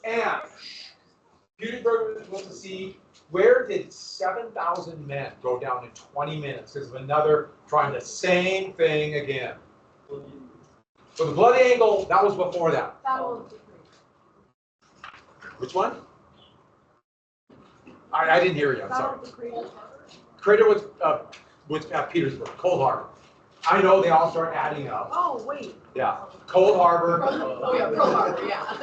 And Petersburg was supposed to see where did 7,000 men go down in 20 minutes because of another trying the same thing again. So the Bloody Angle, that was before that. Which one? I didn't hear you, I'm sorry. Crater was Petersburg, Cold Harbor. I know they all start adding up. Oh, wait. Yeah, Cold Harbor. Oh, yeah, Pearl Harbor, yeah.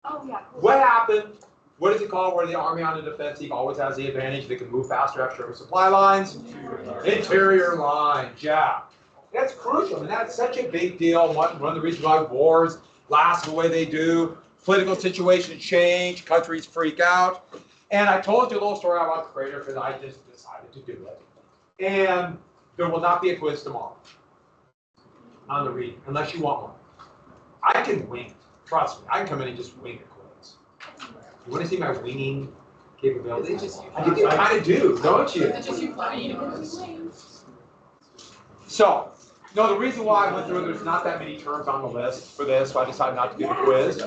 Oh, yeah. What happened? What is it called where the Army on the defensive always has the advantage? They can move faster after supply lines? Interior lines, yeah. That's crucial, and that's such a big deal. One of the reasons why wars last the way they do. Political situations change, countries freak out. And I told you a little story about the crater because I just decided to do it. And there will not be a quiz tomorrow on the reading, unless you want one. I can wing it. Trust me, I can come in and just wing a quiz. You want to see my winging capabilities? I think you kind of do, don't you? It's just you flying. So, no, the reason why I went through, there's not that many terms on the list for this, so I decided not to do the quiz.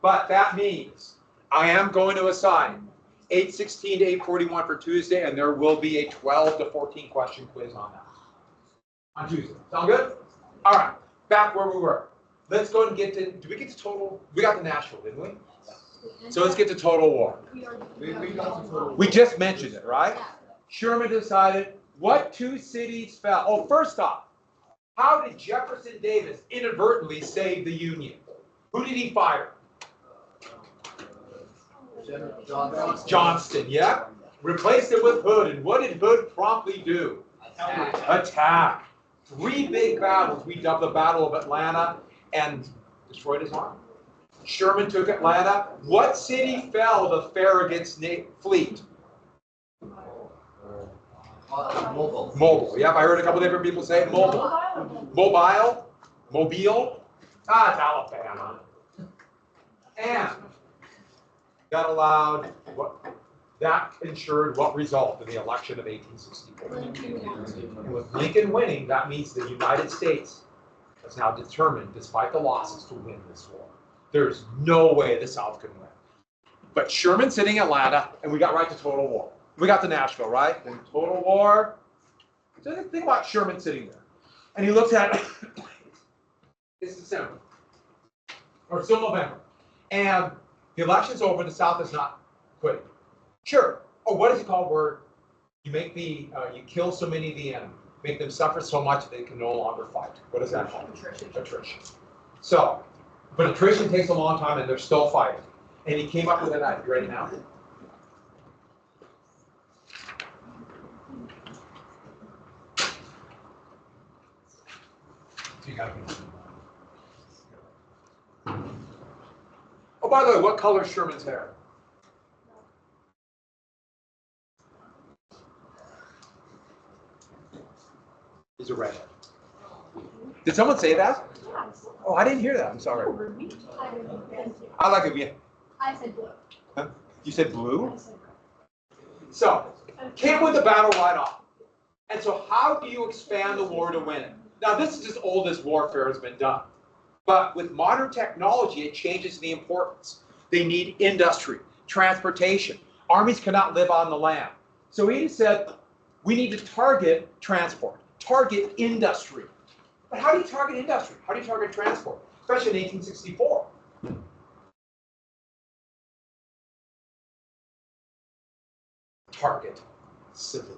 But that means I am going to assign 816 to 841 for Tuesday, and there will be a 12 to 14 question quiz on that. On Tuesday. Sound good? All right, back where we were. Let's go and get to, did we get to total? We got to Nashville, didn't we? So let's get to total war. We just mentioned it, right? Sherman decided what two cities fell. Oh, first off, how did Jefferson Davis inadvertently save the Union? Who did he fire? Johnston, yeah. Replaced it with Hood, and what did Hood promptly do? Attack. 3 big battles. We dubbed the Battle of Atlanta and destroyed his army. Sherman took Atlanta. What city fell to Farragut's fleet? Mobile. Yep, I heard a couple different people say Mobile. Mobile. Ah, it's Alabama. And that allowed what? That ensured what result in the election of 1864. And with Lincoln winning, that means the United States is now determined, despite the losses, to win this war. There's no way the South can win. But Sherman sitting in Atlanta, and we got right to total war. We got to Nashville, right? Then total war. So think about Sherman sitting there. And he looks at it. It's December. Or still November. And the election's over, the South is not quitting. Sure. Or what is it called where you make the, you kill so many of the enemy, make them suffer so much that they can no longer fight. What is that called? Attrition. So, but attrition takes a long time and they're still fighting. And he came up with an idea. You ready now? You gotta be. Oh, by the way, what color is Sherman's hair? He's a redhead. Did someone say that? Oh, I didn't hear that. I'm sorry. I like it. Yeah. I said blue. Huh? You said blue? So, can't win the battle right off. And so how do you expand the war to win it? Now, this is as old as warfare has been done. But with modern technology, it changes the importance. They need industry, transportation. Armies cannot live on the land. So he said, we need to target transport, target industry. But how do you target industry? How do you target transport? Especially in 1864. Target civilians.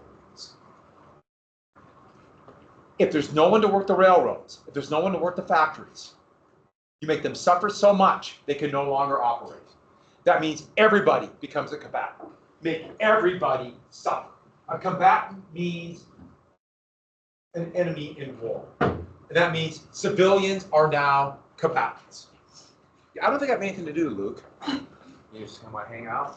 If there's no one to work the railroads, if there's no one to work the factories, you make them suffer so much they can no longer operate. That means everybody becomes a combatant. Make everybody suffer. A combatant means an enemy in war. And that means civilians are now combatants. I don't think I have anything to do, Luke. You just kind of hang out?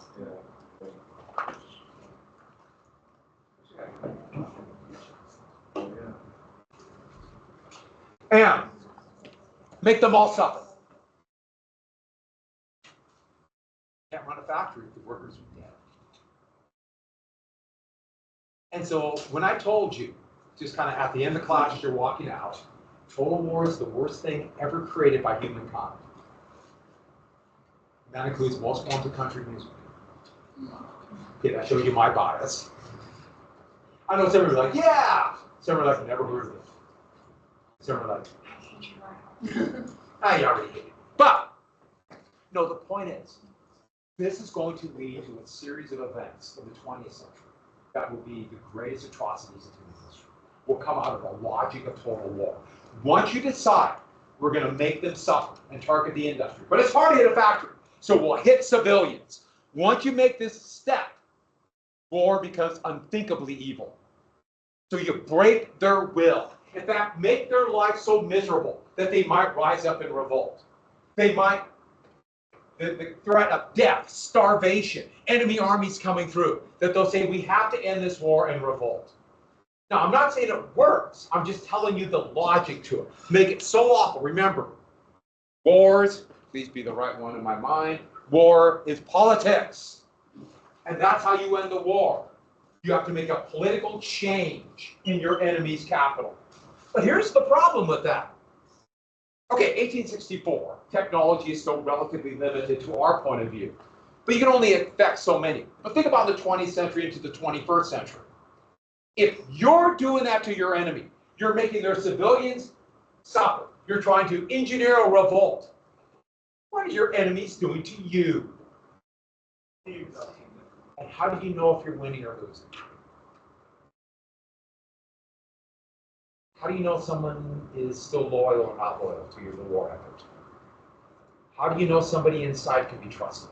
And make them all suffer. Can't run a factory if the workers are dead. And so when I told you, just kind of at the end of the class as you're walking out, total war is the worst thing ever created by humankind. That includes most forms of country music. Okay, that shows you my bias. I know some of you are like, yeah! Some are like, never heard of it. Some are like, you already hate it. But, no, the point is, this is going to lead to a series of events in the 20th century that will be the greatest atrocities in human history. Will come out of the logic of total war. Once you decide we're going to make them suffer and target the industry, but it's hard to hit a factory, so we'll hit civilians. Once you make this step, war becomes unthinkably evil. So you break their will. In fact, make their life so miserable that they might rise up in revolt. They might, the threat of death, starvation, enemy armies coming through, that they'll say, we have to end this war and revolt. Now, I'm not saying it works. I'm just telling you the logic to it. Make it so awful. Remember, wars, please be the right one in my mind, war is politics. And that's how you end the war. You have to make a political change in your enemy's capital. But here's the problem with that. Okay, 1864, technology is still relatively limited to our point of view. But you can only affect so many. But think about the 20th century into the 21st century. If you're doing that to your enemy, you're making their civilians suffer. You're trying to engineer a revolt. What are your enemies doing to you? And how do you know if you're winning or losing? How do you know someone is still loyal or not loyal to your war effort? How do you know somebody inside can be trusted?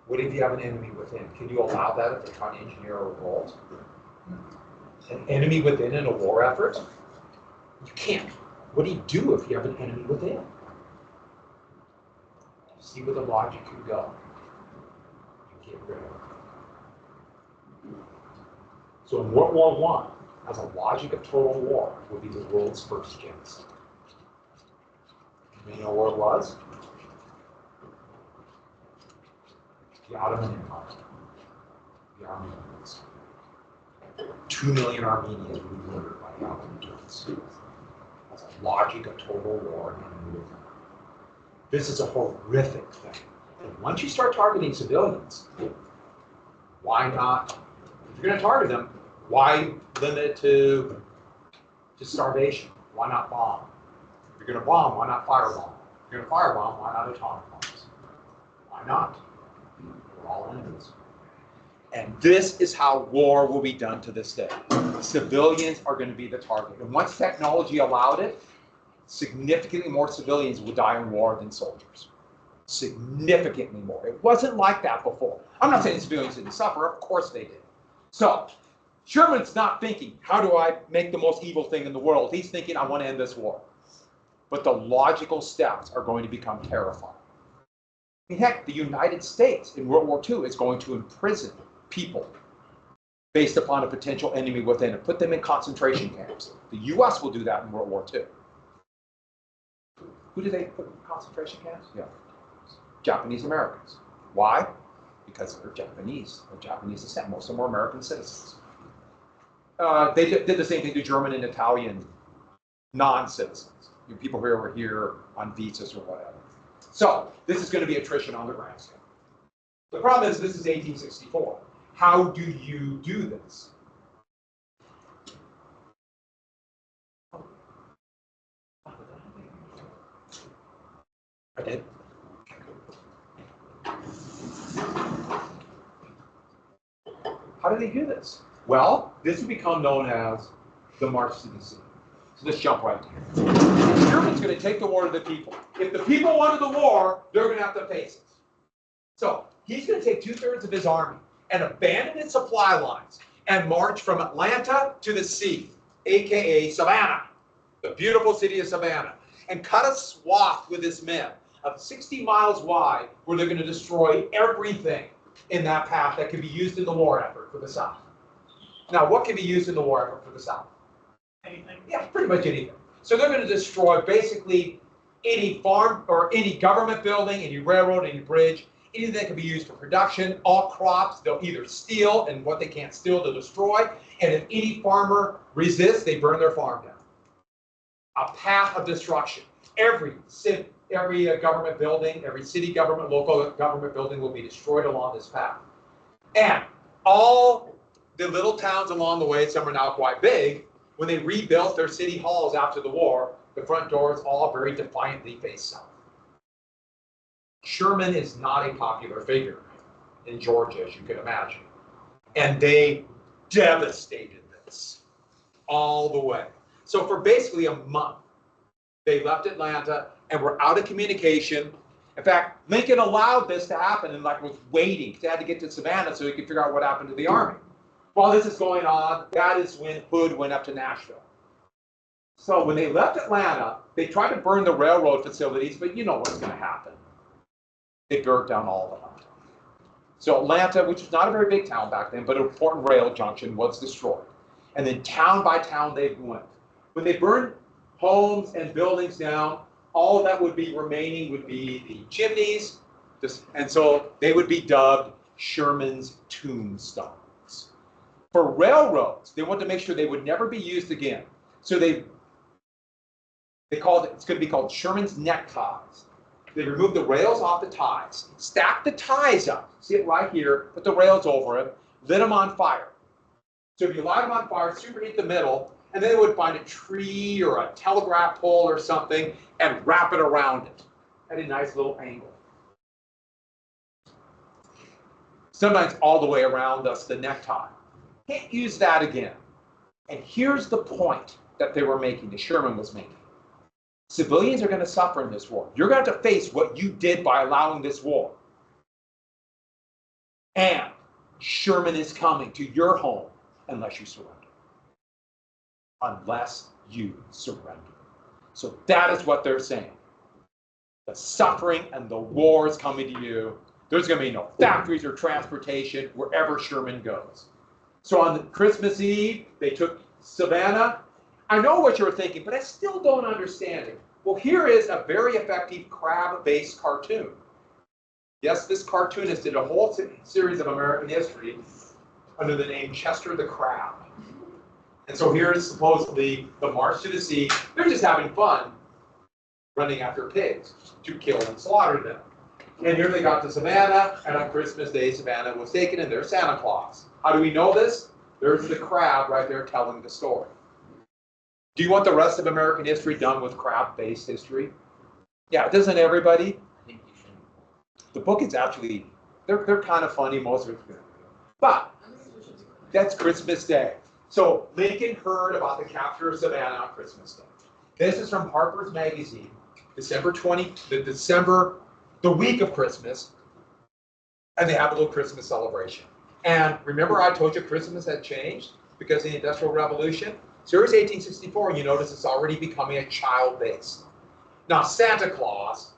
What if you have an enemy within? Can you allow that if they're trying to engineer a revolt? An enemy within in a war effort? You can't. What do you do if you have an enemy within? See where the logic can go. You get rid of it. So in World War I, as a logic of total war, would be the world's first genocide. You know where it was? The Ottoman Empire. The Armenians. 2 million Armenians were murdered by the Ottoman Turks. That's a logic of total war in Europe. This is a horrific thing. And once you start targeting civilians, why not? If you're going to target them, why limit it to starvation? Why not bomb? If you're going to bomb, why not firebomb? If you're going to firebomb, why not atomic bombs? Why not? We're all enemies. And this is how war will be done to this day. Civilians are going to be the target. And once technology allowed it, significantly more civilians will die in war than soldiers. Significantly more. It wasn't like that before. I'm not saying civilians didn't suffer. Of course they did. So, Sherman's not thinking, how do I make the most evil thing in the world? He's thinking, I want to end this war. But the logical steps are going to become terrifying. I mean, heck, the United States in World War II is going to imprison people based upon a potential enemy within and put them in concentration camps. The U.S. will do that in World War II. Who do they put in concentration camps? Yeah, Japanese Americans. Why? Because they're Japanese. They're Japanese descent. Most of them were American citizens. They did the same thing to German and Italian non-citizens. People who were here on visas or whatever. So this is going to be attrition on the grand scale. The problem is this is 1864. How do you do this? I did. How do they do this? Well, this will become known as the March to the Sea. So let's jump right here. The German's going to take the war to the people. If the people wanted the war, they're going to have to face it. So he's going to take 2/3 of his army and abandon its supply lines and march from Atlanta to the sea, aka Savannah, the beautiful city of Savannah, and cut a swath with his men of 60 miles wide where they're going to destroy everything in that path that can be used in the war effort for the South. Now, what can be used in the war effort for the South? Anything. Yeah, pretty much anything. So they're going to destroy basically any farm or any government building, any railroad, any bridge, anything that can be used for production, all crops, they'll either steal, and what they can't steal, they'll destroy. And if any farmer resists, they burn their farm down. A path of destruction. Every government building, every city government, local government building will be destroyed along this path. And all the little towns along the way, some are now quite big, when they rebuilt their city halls after the war, the front doors all very defiantly face south. Sherman is not a popular figure in Georgia, as you can imagine. And they devastated this all the way. So for basically a month, they left Atlanta and were out of communication. In fact, Lincoln allowed this to happen and was waiting. They had to get to Savannah so he could figure out what happened to the army. While this is going on, that is when Hood went up to Nashville. So when they left Atlanta, they tried to burn the railroad facilities, but you know what's going to happen. They burnt down all of them. So Atlanta, which was not a very big town back then, but an important rail junction, was destroyed. And then town by town they went. When they burned homes and buildings down, all that would be remaining would be the chimneys, and so they would be dubbed Sherman's tombstones. For railroads, they wanted to make sure they would never be used again. So they called it, it's going to be called Sherman's neckties. They removed the rails off the ties, stacked the ties up, see it right here, put the rails over it, lit them on fire. So if you light them on fire, superheat the middle, and then they would find a tree or a telegraph pole or something and wrap it around it at a nice little angle. Sometimes all the way around us, the necktie. Can't use that again. And here's the point that they were making, that Sherman was making. Civilians are going to suffer in this war. You're going to have to face what you did by allowing this war. And Sherman is coming to your home unless you surrender. Unless you surrender. So that is what they're saying. The suffering and the war is coming to you. There's going to be no factories or transportation wherever Sherman goes. So on Christmas Eve, they took Savannah. I know what you're thinking, but I still don't understand it. Well, here is a very effective crab-based cartoon. Yes, this cartoonist did a whole series of American history under the name Chester the Crab. And so here is supposedly the March to the Sea. They're just having fun running after pigs to kill and slaughter them. And here they got to Savannah, and on Christmas Day, Savannah was taken, and there's Santa Claus. How do we know this? There's the crab right there telling the story. Do you want the rest of American history done with crab-based history? Yeah, doesn't everybody? I think you should. The book is actually, they're kind of funny, most of it. But that's Christmas Day. So Lincoln heard about the capture of Savannah on Christmas Day. This is from Harper's Magazine, December 20, the week of Christmas, and they have a little Christmas celebration. And remember I told you Christmas had changed because of the Industrial Revolution? So here's 1864, you notice it's already becoming a child base. Now Santa Claus,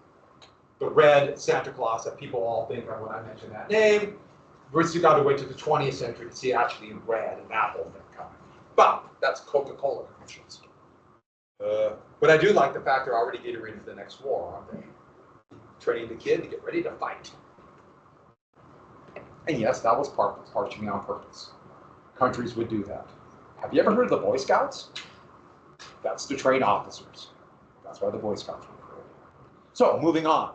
the red Santa Claus that people all think of when I mention that name, you got to wait to the 20th century to see it actually in red and that whole thing coming. But that's Coca-Cola commercials. But I do like the fact they're already getting ready for the next war, aren't they? Training the kid to get ready to fight. And yes, that was partially on purpose. Countries would do that. Have you ever heard of the Boy Scouts? That's to train officers. That's why the Boy Scouts were created. So, moving on.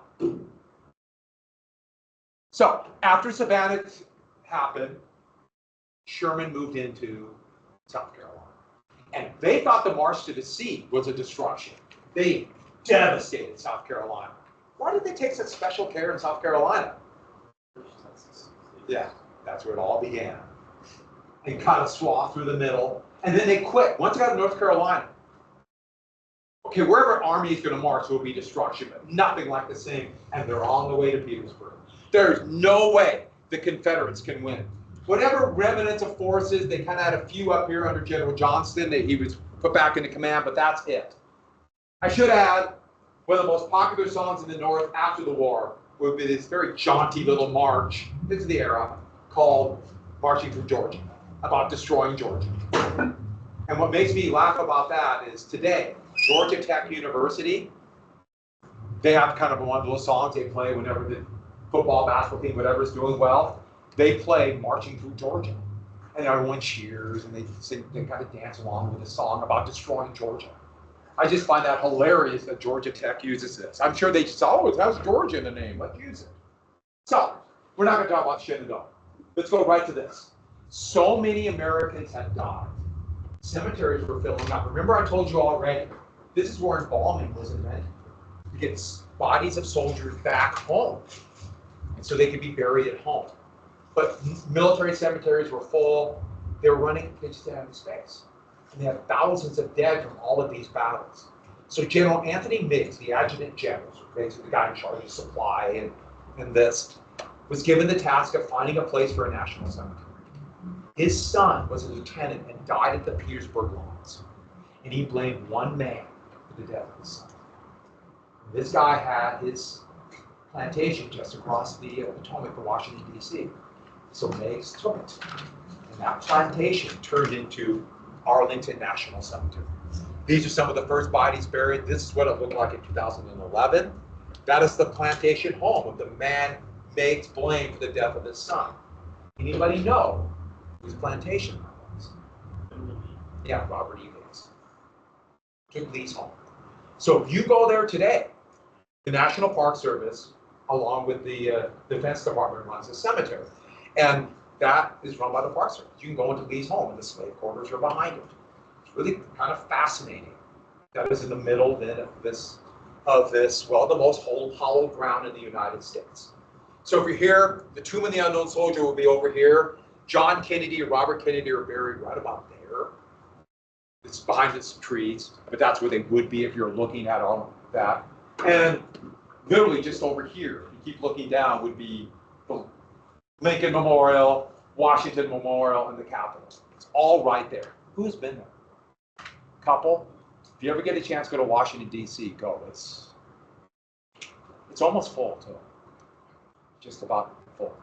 So, after Savannah happened, Sherman moved into South Carolina. And they thought the March to the Sea was a destruction. They devastated South Carolina. Why did they take such special care in South Carolina? Yeah, that's where it all began. And cut a swath through the middle, and then they quit. Once they got to North Carolina, okay, wherever army is going to march will be destruction, but nothing like the same. And they're on the way to Petersburg. There's no way the Confederates can win. Whatever remnants of forces, they kind of had a few up here under General Johnston that he was put back into command, but that's it. I should add, one of the most popular songs in the North after the war would be this very jaunty little march, this is the era, called Marching Through Georgia, about destroying Georgia. And what makes me laugh about that is today, Georgia Tech University, they have kind of one of those songs they play whenever the football, basketball team, whatever is doing well. They play Marching Through Georgia. And everyone cheers and they sing, they kind of dance along with a song about destroying Georgia. I just find that hilarious that Georgia Tech uses this. I'm sure they saw, oh, it has Georgia in the name, let's use it. So, we're not gonna talk about Shenandoah. Let's go right to this. So many Americans have died. Cemeteries were filling up. Remember I told you already, this is where embalming was invented. To get bodies of soldiers back home. And so they could be buried at home. But military cemeteries were full. They were running, they just didn't have the space. And they had thousands of dead from all of these battles. So General Anthony Meigs, the adjutant general, basically the guy in charge of supply and this, was given the task of finding a place for a national cemetery. His son was a lieutenant and died at the Petersburg lines. And he blamed one man for the death of his son. This guy had his plantation just across the Potomac from Washington, D.C. So Meigs took it. And that plantation turned into Arlington National Cemetery. These are some of the first bodies buried. This is what it looked like in 2011. That is the plantation home of the man Meigs blamed for the death of his son. Anybody know whose plantation that was? Yeah, Robert E. Meigs. Took Lee's home. So if you go there today, the National Park Service, along with the Defense Department, runs a cemetery. And that is run by the Park Service. You can go into Lee's home, and the slave quarters are behind it. It's really kind of fascinating. That is in the middle then of this, well, the most hollow ground in the United States. So if you're here, the tomb of the unknown soldier will be over here. John Kennedy and Robert Kennedy are buried right about there. It's behind some trees, but that's where they would be if you're looking at all that. And literally just over here, if you keep looking down, would be the Lincoln Memorial, Washington Memorial, and the Capitol. It's all right there. Who's been there? Couple? If you ever get a chance to go to Washington, D.C., go. It's almost full, too. Just about full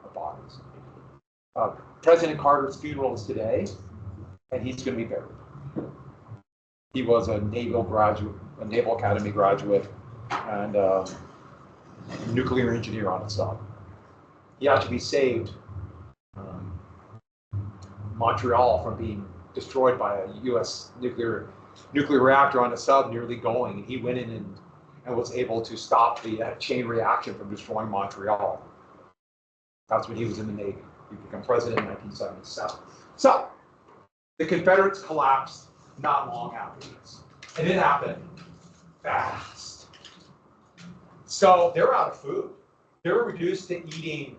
of bodies. President Carter's funeral is today, and he's going to be buried. He was a Naval Academy graduate, and nuclear engineer on his own. He actually saved Montreal from being destroyed by a U.S. nuclear reactor on a sub nearly going. And he went in and was able to stop the chain reaction from destroying Montreal. That's when he was in the Navy. He became president in 1977. So the Confederates collapsed not long after this. And it happened fast. So they're out of food. They were reduced to eating,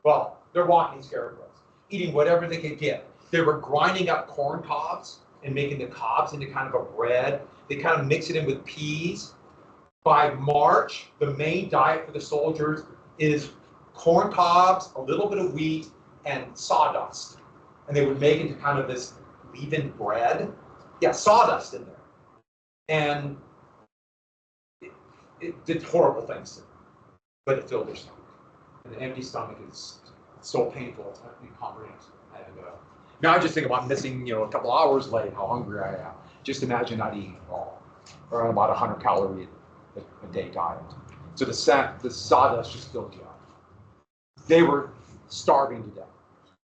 well, they're walking scarecrows, eating whatever they could get. They were grinding up corn cobs and making the cobs into kind of a bread. They kind of mix it in with peas. By March, the main diet for the soldiers is corn cobs, a little bit of wheat, and sawdust. And they would make it into kind of this leavened bread. Yeah, sawdust in there. And it did horrible things to them, but it filled their stomach. And an empty stomach is so painful, it's incomprehensible. And now I just think about missing, a couple hours late, how hungry I am. Just imagine not eating at all, or about 100 calorie a day diet. So the sawdust just filled you up. They were starving to death.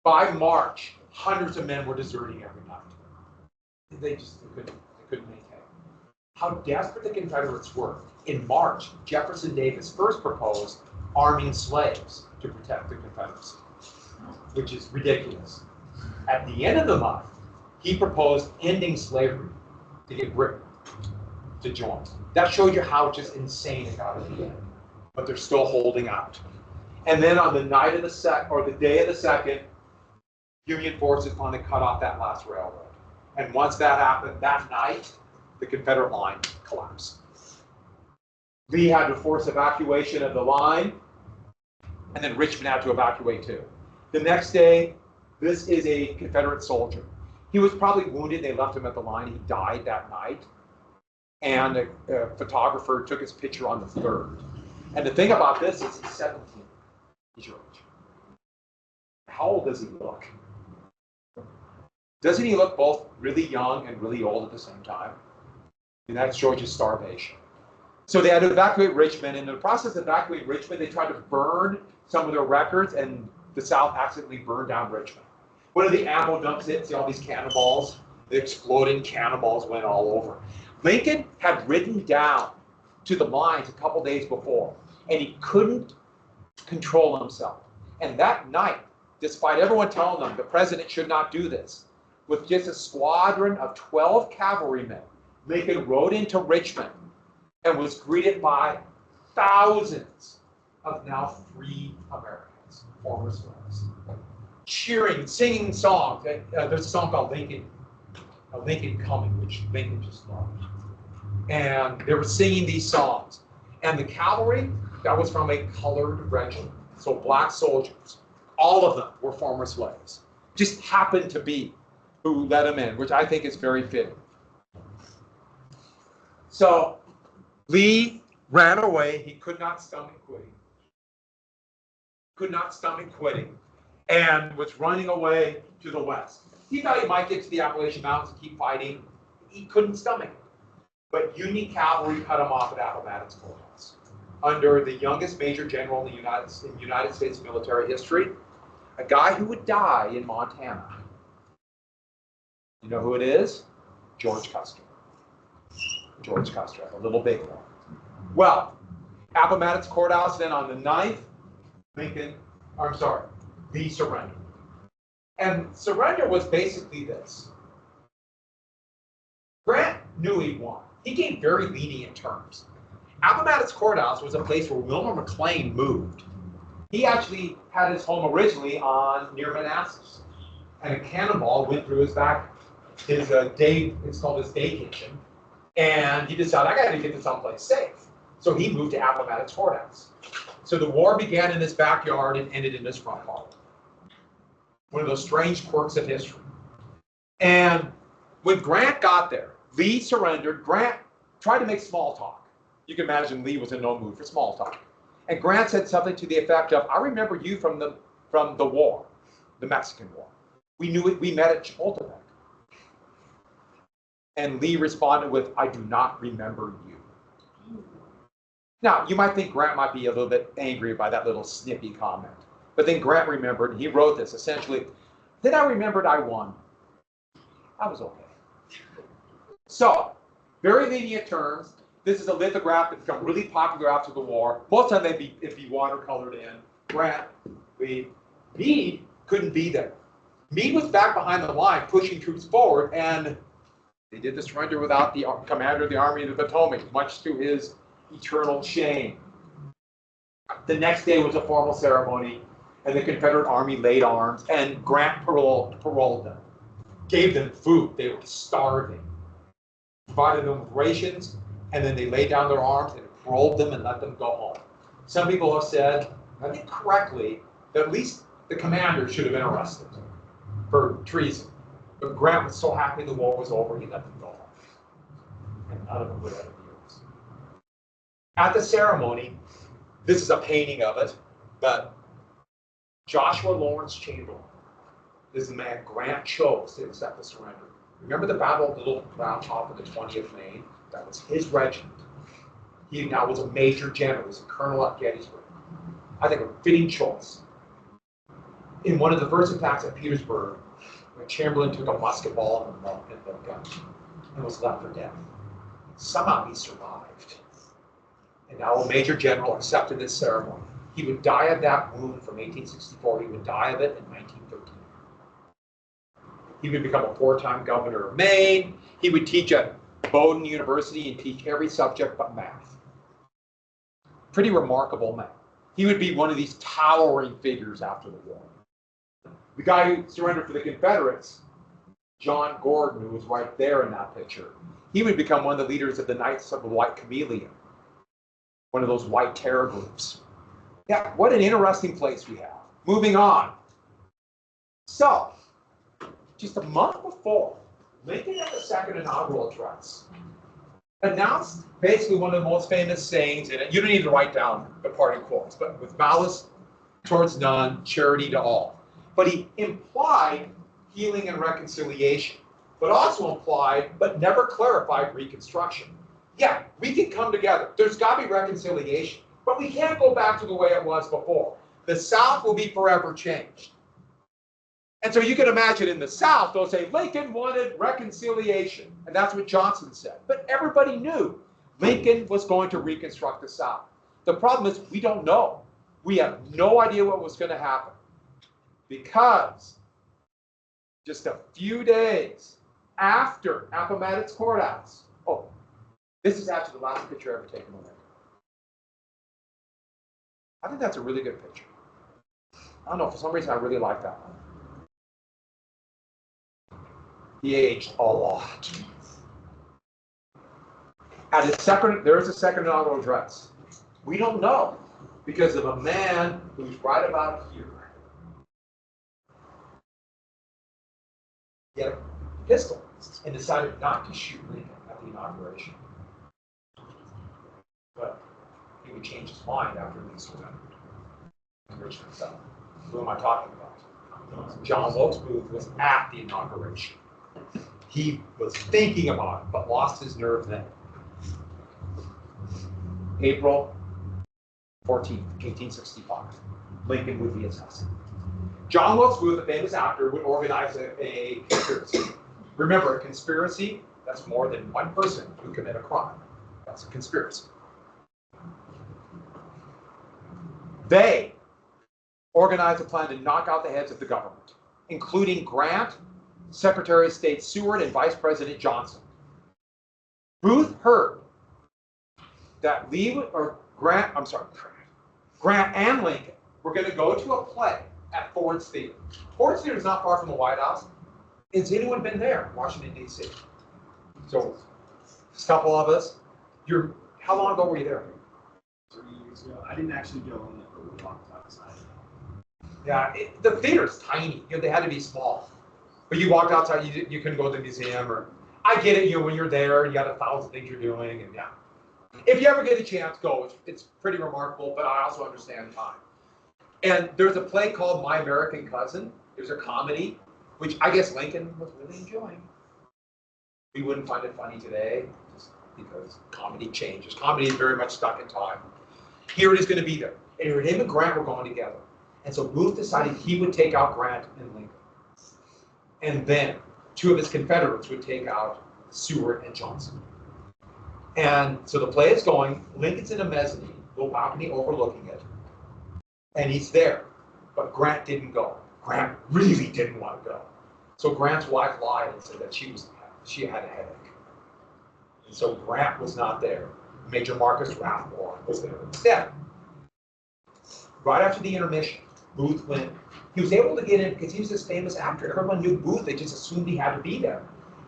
By March, hundreds of men were deserting every night. They couldn't maintain. How desperate the Confederates were. In March, Jefferson Davis first proposed arming slaves to protect the Confederacy, which is ridiculous. At the end of the month, he proposed ending slavery to get Britain to join. That showed you how just insane it got at the end. But they're still holding out. And then on the night of the day of the 2nd, Union forces finally cut off that last railroad. And once that happened, that night, the Confederate line collapsed. Lee had to force evacuation of the line, and then Richmond had to evacuate too. The next day, this is a Confederate soldier. He was probably wounded. They left him at the line. He died that night. And a photographer took his picture on the 3rd. And the thing about this is he's 17. He's your age. How old does he look? Doesn't he look both really young and really old at the same time? And that shows you starvation. So they had to evacuate Richmond. And in the process of evacuating Richmond, they tried to burn some of their records, and the South accidentally burned down Richmond. One of the ammo dumps hit, see all these cannonballs? The exploding cannonballs went all over. Lincoln had ridden down to the lines a couple days before, and he couldn't control himself. And that night, despite everyone telling him the president should not do this, with just a squadron of 12 cavalrymen, Lincoln rode into Richmond and was greeted by thousands of now free Americans, former slaves, cheering, singing songs. There's a song called Lincoln Coming, which Lincoln just loved. And they were singing these songs. And the cavalry, that was from a colored regiment. So black soldiers, all of them were former slaves. Just happened to be who let them in, which I think is very fitting. So Lee ran away. He could not stomach quitting. And was running away to the west. He thought he might get to the Appalachian Mountains and keep fighting. He couldn't stomach it. But Union cavalry cut him off at Appomattox Courthouse. Under the youngest major general in United States military history, a guy who would die in Montana. You know who it is? George Custer. George Custer, a little big one. Well, Appomattox Courthouse, then on the 9th, Lee surrendered. And surrender was basically this. Grant knew he won. He gave very lenient terms. Appomattox Courthouse was a place where Wilmer McLean moved. He actually had his home originally near Manassas. And a cannonball went through his it's called his day kitchen. And he decided, I gotta get to someplace safe. So he moved to Appomattox Courthouse. So the war began in his backyard and ended in his front parlor. One of those strange quirks of history. And when Grant got there, Lee surrendered. Grant tried to make small talk. You can imagine Lee was in no mood for small talk. And Grant said something to the effect of, I remember you from the war, the Mexican War. We met at Chapultepec. And Lee responded with, I do not remember you. Now, you might think Grant might be a little bit angry by that little snippy comment. But then Grant remembered, and he wrote this essentially, then I remembered I won. I was okay. So, very lenient terms. This is a lithograph that became really popular after the war. Most of the time it'd be watercolored in. Grant, Lee. Meade couldn't be there. Meade was back behind the line pushing troops forward, and they did the surrender without the commander of the Army of the Potomac, much to his eternal shame. The next day was a formal ceremony, and the Confederate Army laid arms, and Grant paroled them, gave them food. They were starving, provided them with rations, and then they laid down their arms and paroled them and let them go home. Some people have said, I think correctly, that at least the commander should have been arrested for treason. But Grant was so happy the war was over, he let them go home. And none of them would ever be arrested. At the ceremony, this is a painting of it, but Joshua Lawrence Chamberlain is the man Grant chose to accept the surrender. Remember the Battle of the Little Round Top of the 20th Maine? That was his regiment. He now was a major general, he was a colonel at Gettysburg. I think a fitting choice. In one of the first attacks at Petersburg, Chamberlain took a musket ball and the gun and was left for dead. Somehow he survived. And now a major general accepted this ceremony. He would die of that wound from 1864. He would die of it in 1913. He would become a 4-time governor of Maine. He would teach at Bowdoin University and teach every subject but math. Pretty remarkable man. He would be one of these towering figures after the war. The guy who surrendered for the Confederates, John Gordon, who was right there in that picture, he would become one of the leaders of the Knights of the White Camellia, one of those white terror groups. Yeah, what an interesting place we have. Moving on. So, just a month before, Lincoln at the second inaugural address announced basically one of the most famous sayings in it. You don't need to write down the parting quotes, but with malice towards none, charity to all. But he implied healing and reconciliation, but also implied, but never clarified, reconstruction. Yeah, we can come together. There's got to be reconciliation, but we can't go back to the way it was before. The South will be forever changed. And so you can imagine in the South, they'll say Lincoln wanted reconciliation. And that's what Johnson said. But everybody knew Lincoln was going to reconstruct the South. The problem is we don't know. We have no idea what was going to happen. Because just a few days after Appomattox Courthouse, oh, this is actually the last picture ever taken of Lincoln. I think that's a really good picture. I don't know, for some reason I really like that one. He aged a lot. At his second, there is a second inaugural address. We don't know because of a man who's right about here. He had a pistol and decided not to shoot Lincoln at the inauguration. But he would change his mind after Lee surrendered. Who am I talking about? John Wilkes Booth was at the inauguration. He was thinking about it, but lost his nerve then. April 14th, 1865, Lincoln would be assassinated. John Wilkes Booth, the famous actor, would organize a conspiracy. Remember, a conspiracy, that's more than one person who commit a crime. That's a conspiracy. They organized a plan to knock out the heads of the government, including Grant, Secretary of State Seward, and Vice President Johnson. Booth heard that Grant and Lincoln were going to go to a play at Ford's Theater. Ford's Theater is not far from the White House. Has anyone been there, Washington, D.C.? So, a couple of us. How long ago were you there? 3 years ago. I didn't actually go on the walk outside. Yeah, the theater's tiny. They had to be small. But you walked outside, you couldn't go to the museum, or I get it. When you're there, you got 1,000 things you're doing, and yeah. If you ever get a chance, go. It's pretty remarkable, but I also understand time. And there's a play called My American Cousin. There's a comedy, which I guess Lincoln was really enjoying. We wouldn't find it funny today, just because comedy changes. Comedy is very much stuck in time. Here it is going to be there. And him and Grant were going together. And so Booth decided he would take out Grant and Lincoln. And then 2 of his Confederates would take out Seward and Johnson. And so the play is going. Lincoln's in a mezzanine, little balcony overlooking it. And he's there. But Grant didn't go. Grant really didn't want to go. So Grant's wife lied and said that she had a headache. And so Grant was not there. Major Marcus Rathbone was there instead. Right after the intermission, Booth went. He was able to get in because he was this famous actor. Everyone knew Booth. They just assumed he had to be there.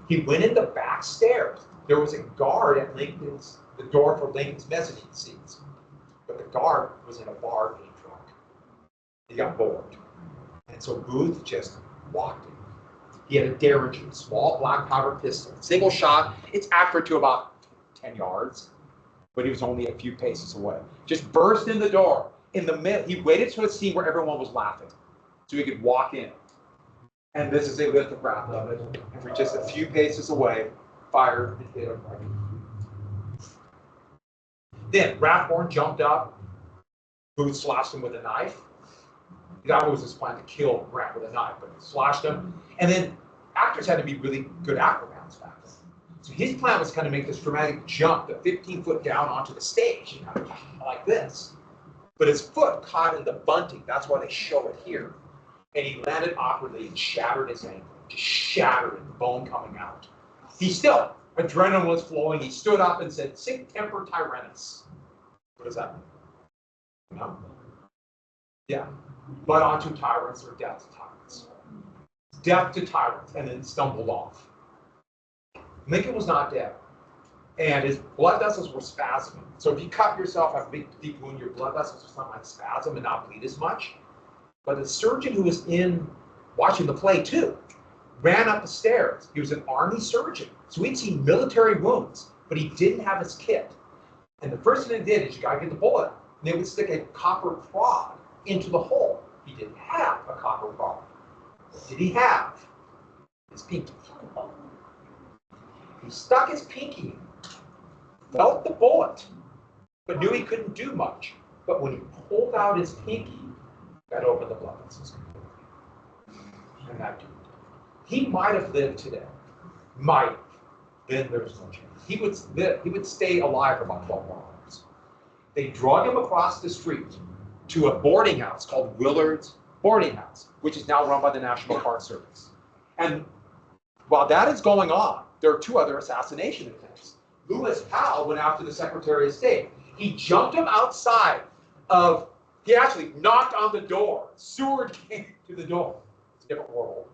He went in the back stairs. There was a guard at the door for Lincoln's mezzanine seats. But the guard was in a bar being drunk. He got bored. And so Booth just walked in. He had a Derringer, small black powder pistol, single shot. It's accurate to about 10 yards, but he was only a few paces away. Just burst in the door. In the mid, he waited to a scene where everyone was laughing, so he could walk in. And this is a lithograph of it. And for just a few paces away, fired and hit him right. Then Rathbone jumped up. Booth slashed him with a knife. That was his plan, to kill Grant with a knife, but he slashed him. And then actors had to be really good acrobats back then. So his plan was kind of make this dramatic jump, the 15-foot down onto the stage, like this. But his foot caught in the bunting. That's why they show it here. And he landed awkwardly and shattered his ankle. Just shattered it, the bone coming out. Adrenaline was flowing. He stood up and said, "Sic temper tyrannis." What does that mean? No? Yeah. But onto tyrants or death to tyrants. Death to tyrants, and then stumbled off. Lincoln was not dead. And his blood vessels were spasming. So if you cut yourself, have a big deep wound, your blood vessels will something like spasm and not bleed as much. But the surgeon who was watching the play too, ran up the stairs. He was an army surgeon. So he'd seen military wounds, but he didn't have his kit. And the first thing they did is you gotta get the bullet. And they would stick a copper prod into the hole. He didn't have a copper prod. What did he have? His pinky. He stuck his pinky in, felt the bullet, but knew he couldn't do much. But when he pulled out his pinky, that opened the blood vessels completely. and that dude. He might have lived today. Might have. Then there's no chance. He would stay alive for about 12 more hours. They drug him across the street to a boarding house called Willard's Boarding House, which is now run by the National Park Service. And while that is going on, there are two other assassination attempts. Lewis Powell went after the Secretary of State. He jumped him outside of, he actually knocked on the door. Seward came to the door. It's a different world.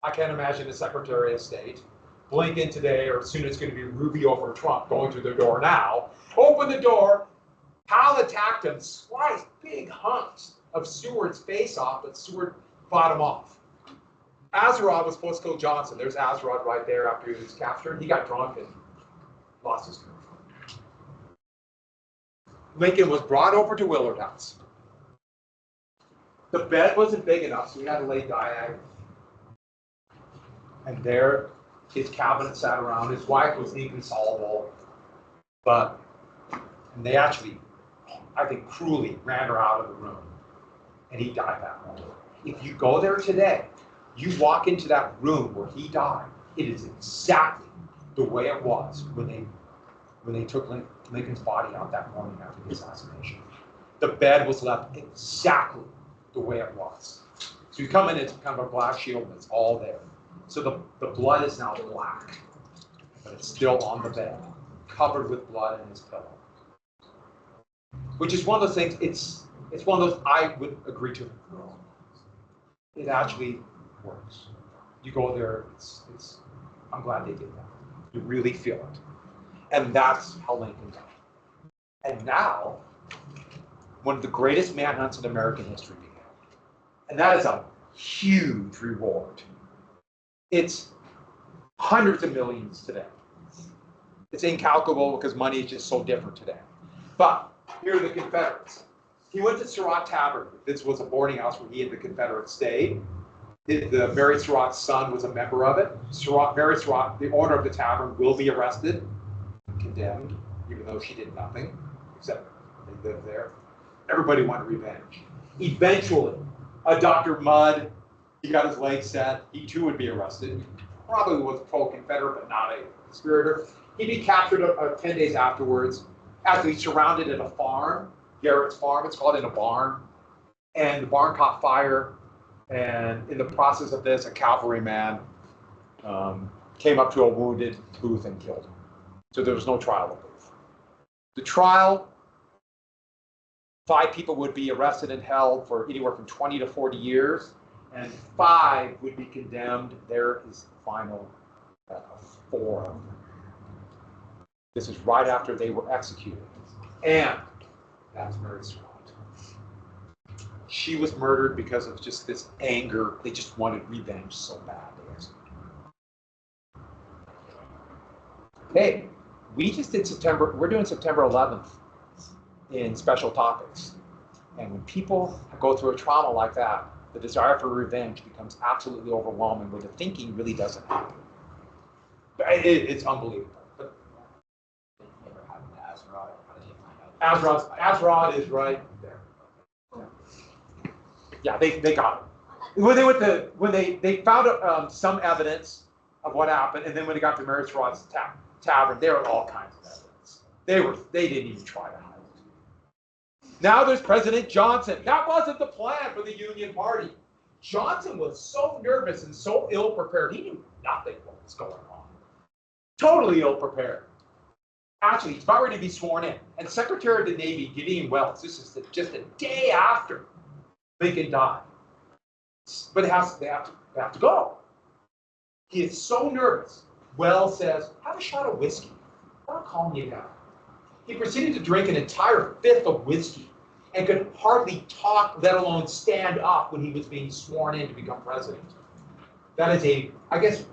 I can't imagine the Secretary of State, Blinken today, or soon it's going to be Rubio or Trump going to the door now. Open the door. Powell attacked him, sliced big hunks of Seward's face off, but Seward fought him off. Azarod was supposed to kill Johnson. There's Azarod right there after he was captured. He got drunk and lost his control. Lincoln was brought over to Willard House. The bed wasn't big enough, so he had to lay diagonal. And there, his cabinet sat around. His wife was inconsolable, but and they actually, I think, cruelly ran her out of the room, and he died that morning. If you go there today, you walk into that room where he died. It is exactly the way it was when they took Lincoln's body out that morning after the assassination. The bed was left exactly the way it was. So you come in, it's kind of a glass shield, and it's all there. So the blood is now black, but it's still on the bed, covered with blood in his pillow. Which is one of those things, it's one of those I would agree to. It actually works. You go there, I'm glad they did that. You really feel it. And that's how Lincoln died. And now, one of the greatest manhunts in American history began. And that is a huge reward. It's hundreds of millions today. It's incalculable because money is just so different today. But here are the Confederates. He went to Surratt Tavern. This was a boarding house where he and the Confederates stayed. The Mary Surratt's son was a member of it. Mary Surratt, the owner of the tavern, will be arrested, condemned, even though she did nothing, except they lived there. Everybody wanted revenge. Eventually, Dr. Mudd, he got his legs set. He too would be arrested. Probably was pro-Confederate, but not a conspirator. He'd be captured 10 days afterwards, actually surrounded at a farm, Garrett's farm. It's called in a barn. And the barn caught fire. And in the process of this, a cavalryman came up to a wounded Booth and killed him. So there was no trial of Booth. The trial, 5 people would be arrested and held for anywhere from 20 to 40 years, and 5 would be condemned. There is the final 4 of them. This is right after they were executed. And that's Mary Surratt. She was murdered because of just this anger. They just wanted revenge so bad. Hey, we just did we're doing September 11th in special topics. And when people go through a trauma like that, the desire for revenge becomes absolutely overwhelming, where the thinking really doesn't happen. It's unbelievable. But Azarod is right there. Yeah, they got him. When they found some evidence of what happened, and then when they got to Mary Surratt's tavern, there were all kinds of evidence. They didn't even try to hide it. Now there's President Johnson. That wasn't the plan for the Union Party. Johnson was so nervous and so ill-prepared. He knew nothing what was going on. Totally ill-prepared. Actually, he's about ready to be sworn in. And Secretary of the Navy, Gideon Welles, this is just a day after Lincoln died. But they have to go. He is so nervous. Wells says, have a shot of whiskey. That'll calm you down. He proceeded to drink an entire 5th of whiskey and could hardly talk, let alone stand up when he was being sworn in to become president. That is I guess,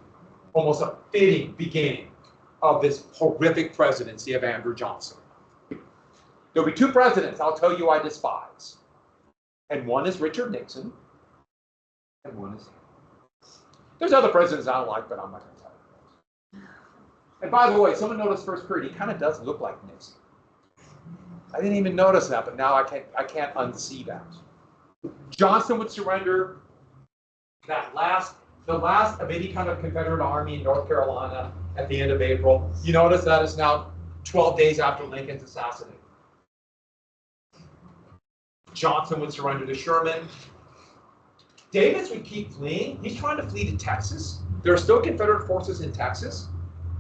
almost a fitting beginning of this horrific presidency of Andrew Johnson. There'll be 2 presidents I'll tell you I despise. And one is Richard Nixon, and one is him. There's other presidents I don't like, but I'm not going to tell you. And by the way, someone noticed first period, he kind of does look like Nixon. I didn't even notice that, but now I can't unsee that. Johnson would surrender. the last of any kind of Confederate army in North Carolina at the end of April. You notice that is now 12 days after Lincoln's assassination. Johnson would surrender to Sherman. Davis would keep fleeing. He's trying to flee to Texas. There are still Confederate forces in Texas.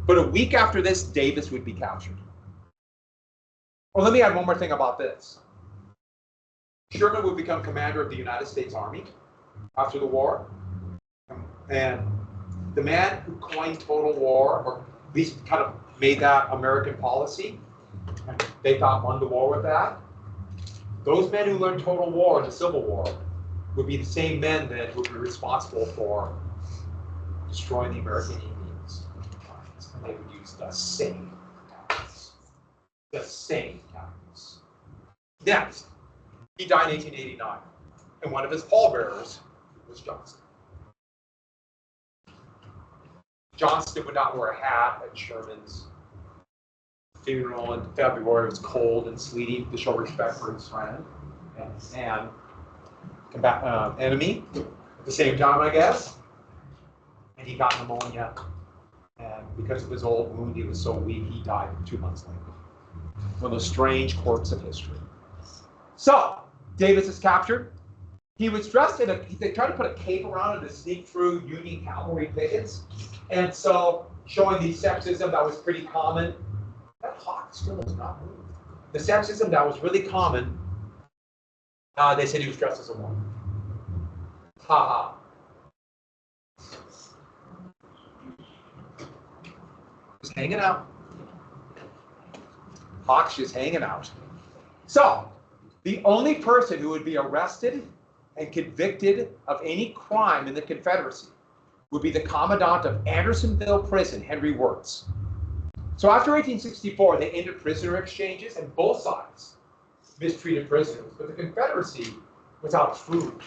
But a week after this, Davis would be captured. Well, let me add one more thing about this. Sherman would become commander of the United States Army after the war. And the man who coined total war, or at least kind of made that American policy, they thought won the war with that. Those men who learned total war in the Civil War would be the same men that would be responsible for destroying the American Indians. And they would use the same tactics. The same tactics. Next, he died in 1889, and one of his pallbearers was Johnston. Johnston would not wear a hat at Sherman's funeral in February. It was cold and sleety to show respect for his friend and enemy at the same time, I guess. And he got pneumonia, and because of his old wound, he was so weak, he died 2 months later. One of those strange quirks of history. So, Davis is captured. He was dressed in they tried to put a cape around him to sneak through Union cavalry pickets. And so, showing the sexism that was pretty common. That hawk still has not moved. The sexism that was really common, they said he was dressed as a woman. Ha ha. Just hanging out. Hawk's just hanging out. So, the only person who would be arrested and convicted of any crime in the Confederacy would be the commandant of Andersonville Prison, Henry Wirz. So after 1864, they ended prisoner exchanges, and both sides mistreated prisoners. But the Confederacy was out of food.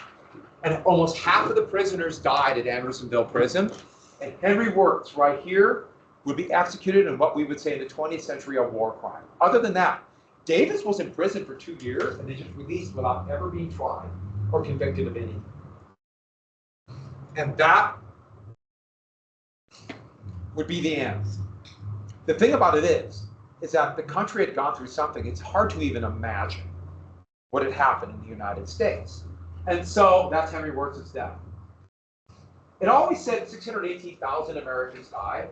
And almost half of the prisoners died at Andersonville Prison. And Henry Wirz, right here, would be executed in what we would say in the 20th century a war crime. Other than that, Davis was in prison for 2 years, and they just released without ever being tried or convicted of anything. And that would be the end. The thing about it is that the country had gone through something. It's hard to even imagine what had happened in the United States. And so that's Henry Wirz's death. It always said 618,000 Americans died.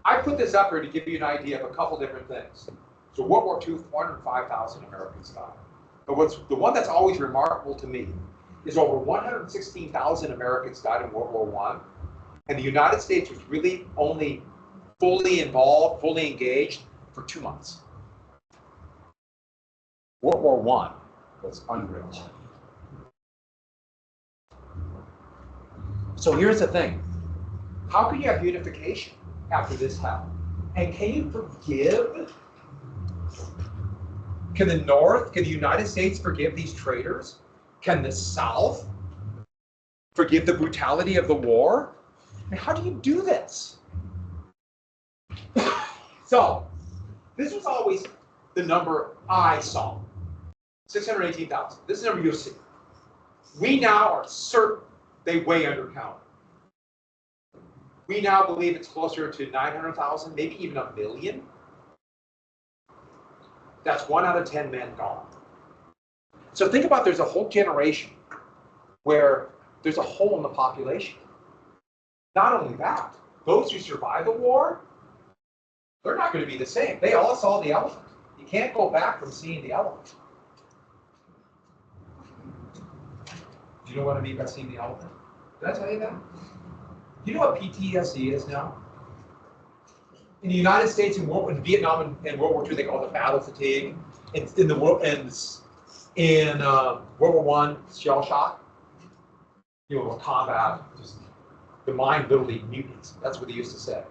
I put this up here to give you an idea of a couple different things. So World War II, 405,000 Americans died. But the one that's always remarkable to me is over 116,000 Americans died in World War I, and the United States was really only fully involved, fully engaged for 2 months. World War I was unreal. So here's the thing. How can you have unification after this happened? And can you forgive? Can the North, can the United States forgive these traitors? Can the South forgive the brutality of the war? I mean, how do you do this? So, this was always the number I saw, 618,000. This is the number you'll see. We now are certain they way undercounted. We now believe it's closer to 900,000, maybe even 1 million. That's 1 out of 10 men gone. So think about there's a whole generation where there's a hole in the population. Not only that, those who survive the war, they're not going to be the same. They all saw the elephant. You can't go back from seeing the elephant. Do you know what I mean by seeing the elephant? Did I tell you that? Do you know what PTSD is now? In the United States, in Vietnam and World War II, they call it battle fatigue. In World War I, shell shock. Combat, just the mind literally mutants. That's what they used to say.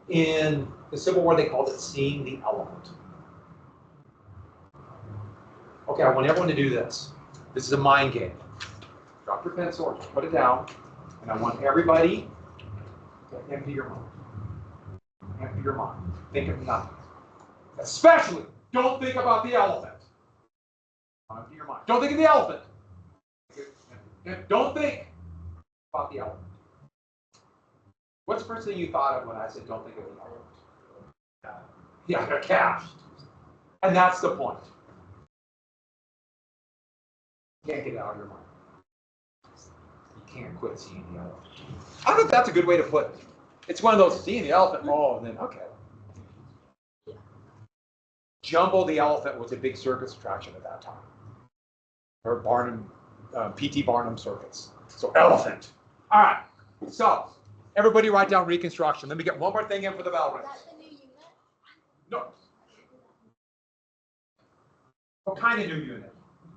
In the Civil War, they called it seeing the elephant. Okay, I want everyone to do this. This is a mind game. Drop your pencil or just put it down, and I want everybody to empty your mind. Empty your mind. Think of nothing. Especially, don't think about the elephant. Empty your mind. Don't think of the elephant. Don't think. about the elephant. What's the first thing you thought of when I said don't think of the elephant? Yeah, a cat. And that's the point. You can't get it out of your mind. You can't quit seeing the elephant. I think that's a good way to put it. It's one of those seeing the elephant, oh, and then okay. Jumbo the elephant was a big circus attraction at that time. Or Barnum, P.T. Barnum circus. So elephant. All right. So everybody write down Reconstruction. Let me get one more thing in for the bell rings. Is that the new unit? No. What kind of new unit?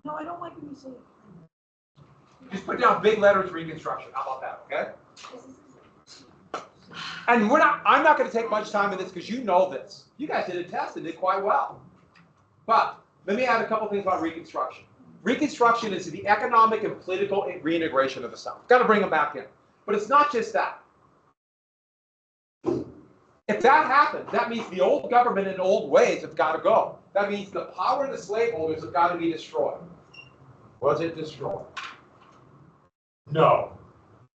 No, I don't like when you say it. Just put down big letters Reconstruction. How about that, okay? And I'm not going to take much time in this because you know this. You guys did a test and did quite well. But let me add a couple things about Reconstruction. Reconstruction is the economic and political reintegration of the South. Got to bring them back in. But it's not just that. If that happens, that means the old government and old ways have got to go. That means the power of the slaveholders have got to be destroyed. Was it destroyed? No.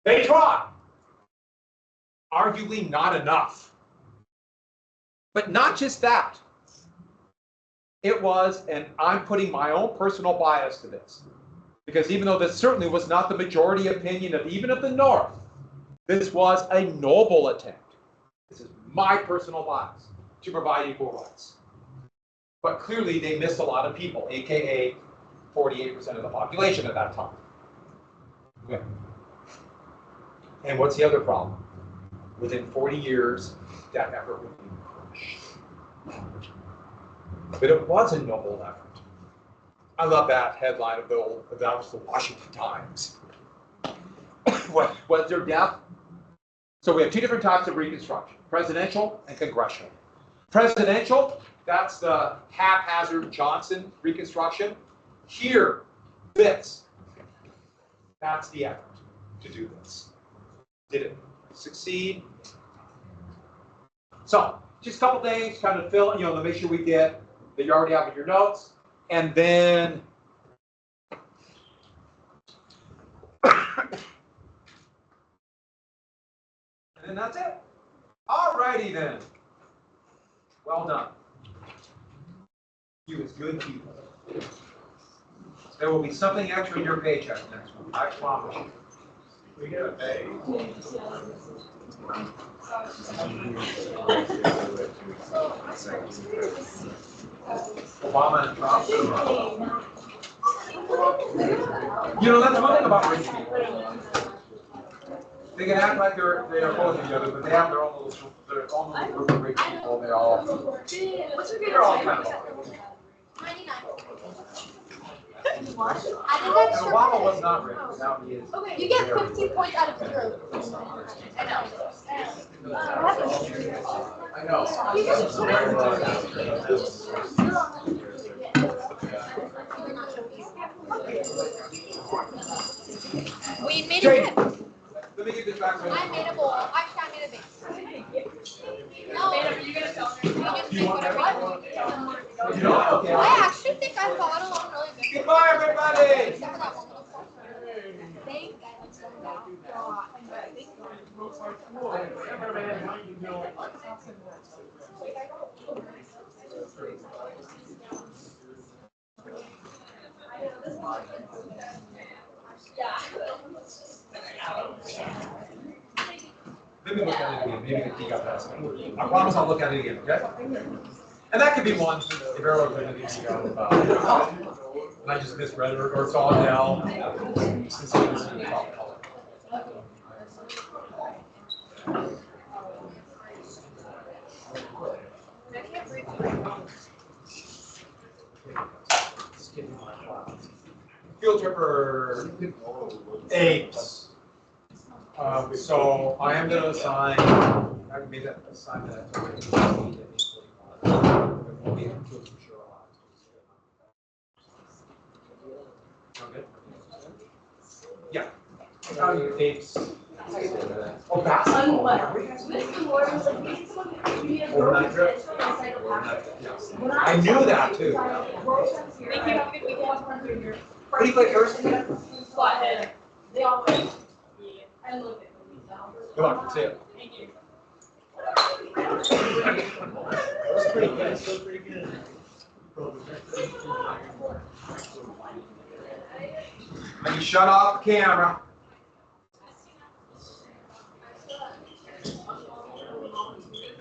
They tried. Arguably not enough. But not just that. It was, and I'm putting my own personal bias to this, because even though this certainly was not the majority opinion of even of the North, this was a noble attempt. This is my personal bias to provide equal rights. But clearly they missed a lot of people, aka 48% of the population at that time. Okay. And what's the other problem? Within 40 years, that effort would be crushed. But it was a noble effort. I love that headline of that was the Washington Times. What was their death? So we have two different types of Reconstruction, presidential and congressional. Presidential, that's the haphazard Johnson Reconstruction. Here, this, that's the effort to do this. Did it succeed? So, just a couple things, kind of fill, to make sure we get that you already have in your notes, and then that's it. Alrighty then. Well done. You as good people. There will be something extra in your paycheck next week. I promise you. We get a pay. Obama and Trump. That's one thing about rich people. They can act like they are opposing each other, but they have their own little group of rich people. They're all kind of. 99. And Obama was not rich, but now he is. You get 50 points out of 0. I know. I know. We made Jake, it. let me get this back. I made a bowl. Actually, I made a base. No. You just make whatever you want. You know? Okay. I actually think I followed along really good. Goodbye, everybody. Except for that one little part. Thank Let me look at it again. Maybe the key got that. I promise I'll look at it again, okay? And that could be one. If everyone's going to be and I just misread it, or it's all down. Field trip for apes. So I am going to assign. I can make that assignment. Yeah. Apes. Oh, that's overnight trip? I knew that too. What do you play first? Flathead. They always. Good luck. See you. That's pretty good. That's pretty good. Now you shut off the camera.